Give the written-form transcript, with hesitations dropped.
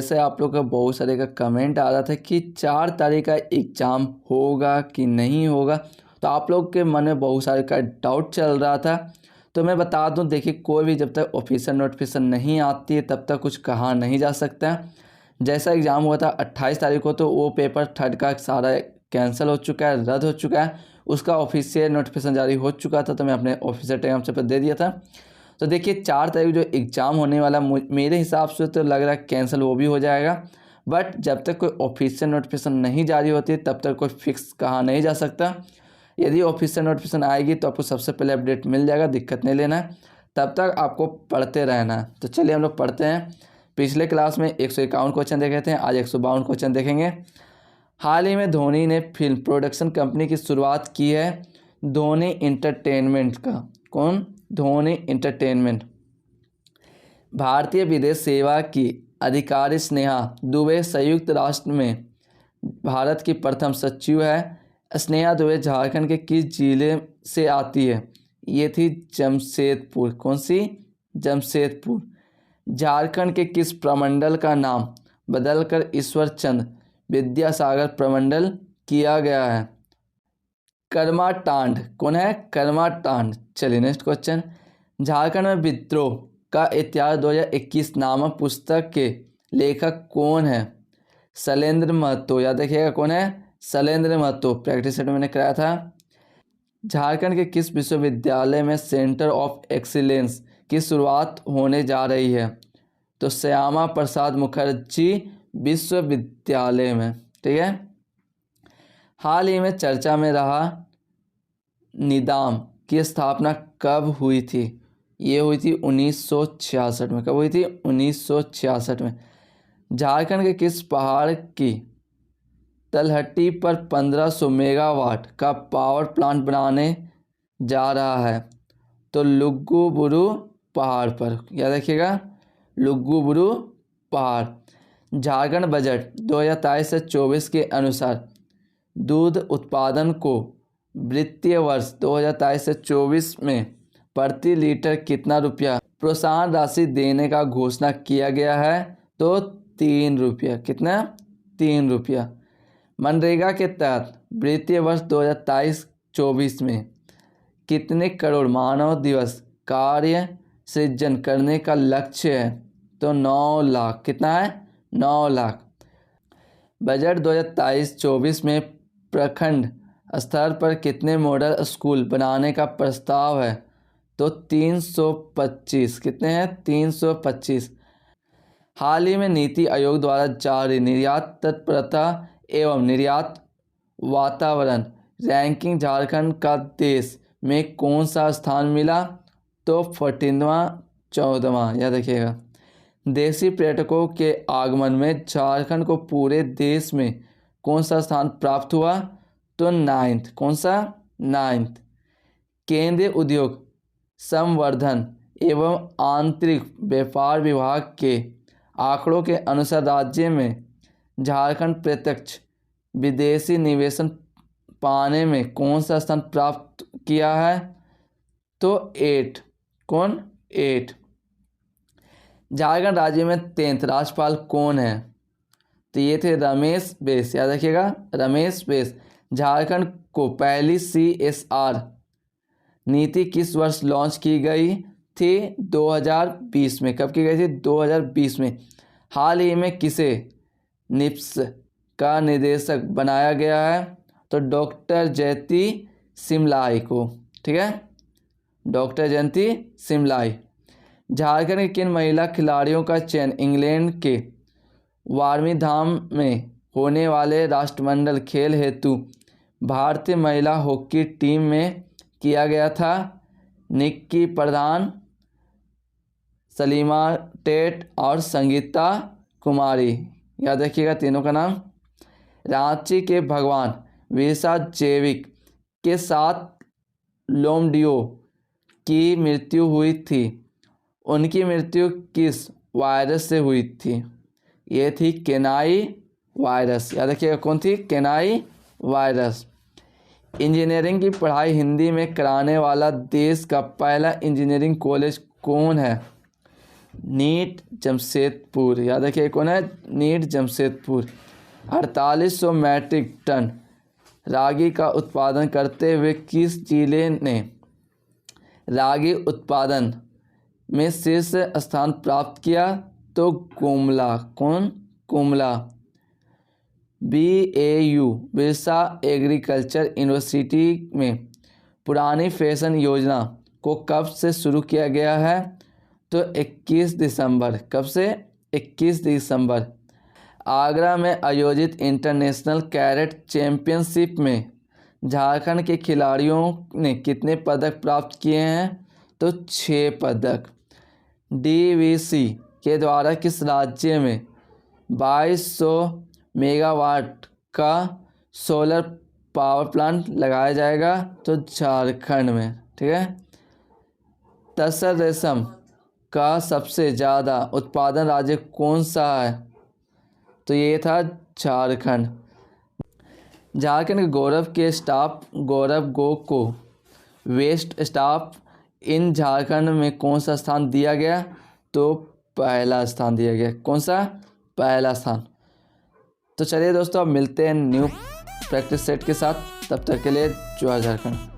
जैसे आप लोग का बहुत सारे का कमेंट आ रहा था कि 4 तारीख का एग्ज़ाम होगा कि नहीं होगा, तो आप लोग के मन में बहुत सारे का डाउट चल रहा था। तो मैं बता दूं, देखिए कोई भी जब तक ऑफिशियल नोटिफिकेशन नहीं आती है तब तक कुछ कहा नहीं जा सकता। जैसा एग्ज़ाम हुआ था 28 तारीख को, तो वो पेपर थर्ड का सारा कैंसिल हो चुका है, रद्द हो चुका है। उसका ऑफिशियल नोटिफिकेशन जारी हो चुका था, तो मैं अपने ऑफिशियल टेलीग्राम से पर दे दिया था। तो देखिए 4 तारीख जो एग्ज़ाम होने वाला मेरे हिसाब से तो लग रहा है कैंसिल वो भी हो जाएगा। बट जब तक कोई ऑफिशियल नोटिफिकेशन नहीं जारी होती तब तक कोई फिक्स कहा नहीं जा सकता। यदि ऑफिशियल नोटिफिकेशन आएगी तो आपको सबसे पहले अपडेट मिल जाएगा, दिक्कत नहीं लेना है। तब तक आपको पढ़ते रहना है। तो चलिए हम लोग पढ़ते हैं। पिछले क्लास में 151 क्वेश्चन देखे थे, आज 152 क्वेश्चन देखेंगे। हाल ही में धोनी ने फिल्म प्रोडक्शन कंपनी की शुरुआत की है, धोनी इंटरटेनमेंट का। कौन? धोनी इंटरटेनमेंट। भारतीय विदेश सेवा की अधिकारी स्नेहा दुबे संयुक्त राष्ट्र में भारत की प्रथम सचिव है। स्नेहा दुबे झारखंड के किस जिले से आती है? ये थी जमशेदपुर। कौन सी? जमशेदपुर। झारखंड के किस प्रमंडल का नाम बदलकर ईश्वर चंद विद्यासागर प्रमंडल किया गया है? कर्माटांड। कौन है? कर्माटांड। चलिए नेक्स्ट क्वेश्चन। झारखंड में विद्रोह का इतिहास 2021 नामक पुस्तक के लेखक कौन है? शैलेंद्र महतो। याद रखिएगा कौन है? शैलेंद्र महतो। प्रैक्टिस सेट में मैंने कराया था। झारखंड के किस विश्वविद्यालय में सेंटर ऑफ एक्सीलेंस की शुरुआत होने जा रही है? तो श्यामा प्रसाद मुखर्जी विश्वविद्यालय में। ठीक है। हाल ही में चर्चा में रहा निदाम की स्थापना कब हुई थी? ये हुई थी 1966 में। कब हुई थी? 1966 में। झारखंड के किस पहाड़ की तलहटी पर 1500 मेगावाट का पावर प्लांट बनाने जा रहा है? तो लुगुबुरु पहाड़ पर। याद रखिएगा, लुगुबुरु पहाड़। झारखंड बजट 2023 से 24 के अनुसार दूध उत्पादन को वित्तीय वर्ष 2023 से 24 में प्रति लीटर कितना रुपया प्रोत्साहन राशि देने का घोषणा किया गया है? तो 3 रुपया। कितना? 3 रुपया। मनरेगा के तहत वित्तीय वर्ष 2023-24 में कितने करोड़ मानव दिवस कार्य सृजन करने का लक्ष्य है? तो 9 लाख। कितना है? 9 लाख। बजट 2023-24 में प्रखंड स्तर पर कितने मॉडल स्कूल बनाने का प्रस्ताव है? तो 325। कितने हैं? 325। हाल ही में नीति आयोग द्वारा जारी निर्यात तत्परता एवं निर्यात वातावरण रैंकिंग झारखंड का देश में कौन सा स्थान मिला? तो 14वां 14वां। याद रखिएगा। देशी पर्यटकों के आगमन में झारखंड को पूरे देश में कौन सा स्थान प्राप्त हुआ? तो 9th। कौन सा? 9th। केंद्रीय उद्योग संवर्धन एवं आंतरिक व्यापार विभाग के आंकड़ों के अनुसार राज्य में झारखंड प्रत्यक्ष विदेशी निवेश पाने में कौन सा स्थान प्राप्त किया है? तो 8। कौन? 8। झारखंड राज्य में 10th राज्यपाल कौन है? तो ये थे रमेश बैस। याद रखिएगा, रमेश बैस। झारखंड को पहली CSR नीति किस वर्ष लॉन्च की गई थी? 2020 में। कब की गई थी? 2020 में। हाल ही में किसे निप्स का निदेशक बनाया गया है? तो डॉक्टर जयंती सिमलाई को। ठीक है, डॉक्टर जयंती सिमलाई। झारखंड के किन महिला खिलाड़ियों का चयन इंग्लैंड के वार्मिंघम में होने वाले राष्ट्रमंडल खेल हेतु भारतीय महिला हॉकी टीम में किया गया था? निक्की प्रधान, सलीमा टेट और संगीता कुमारी। याद रखिएगा तीनों का नाम। रांची के भगवान बिरसा जैविक के साथ लोमडियो की मृत्यु हुई थी, उनकी मृत्यु किस वायरस से हुई थी? ये थी केनाई वायरस। याद रखिएगा कौन थी? केनाई वायरस। इंजीनियरिंग की पढ़ाई हिंदी में कराने वाला देश का पहला इंजीनियरिंग कॉलेज कौन है? नीट जमशेदपुर, याद रखिए कौन है, नीट जमशेदपुर। 4800 मैट्रिक टन रागी का उत्पादन करते हुए किस जिले ने रागी उत्पादन में शीर्ष स्थान प्राप्त किया? तो गुमला। कौन? Gumla. BAU Birsa agriculture university में पुरानी फैशन योजना को कब से शुरू किया गया है? तो 21 दिसंबर। कब से? 21 दिसंबर। आगरा में आयोजित इंटरनेशनल कैरेट चैंपियनशिप में झारखंड के खिलाड़ियों ने कितने पदक प्राप्त किए हैं? तो 6 पदक। DVC के द्वारा किस राज्य में 2200 मेगावाट का सोलर पावर प्लांट लगाया जाएगा? तो झारखंड में। ठीक है। तसर रेशम का सबसे ज़्यादा उत्पादन राज्य कौन सा है? तो ये था झारखंड। झारखंड के गौरव के स्टाफ गौरव गो को वेस्ट स्टाफ इन झारखंड में कौन सा स्थान दिया गया? तो पहला स्थान दिया गया। कौन सा? पहला स्थान। तो चलिए दोस्तों, अब मिलते हैं न्यू प्रैक्टिस सेट के साथ। तब तक के लिए जय झारखंड।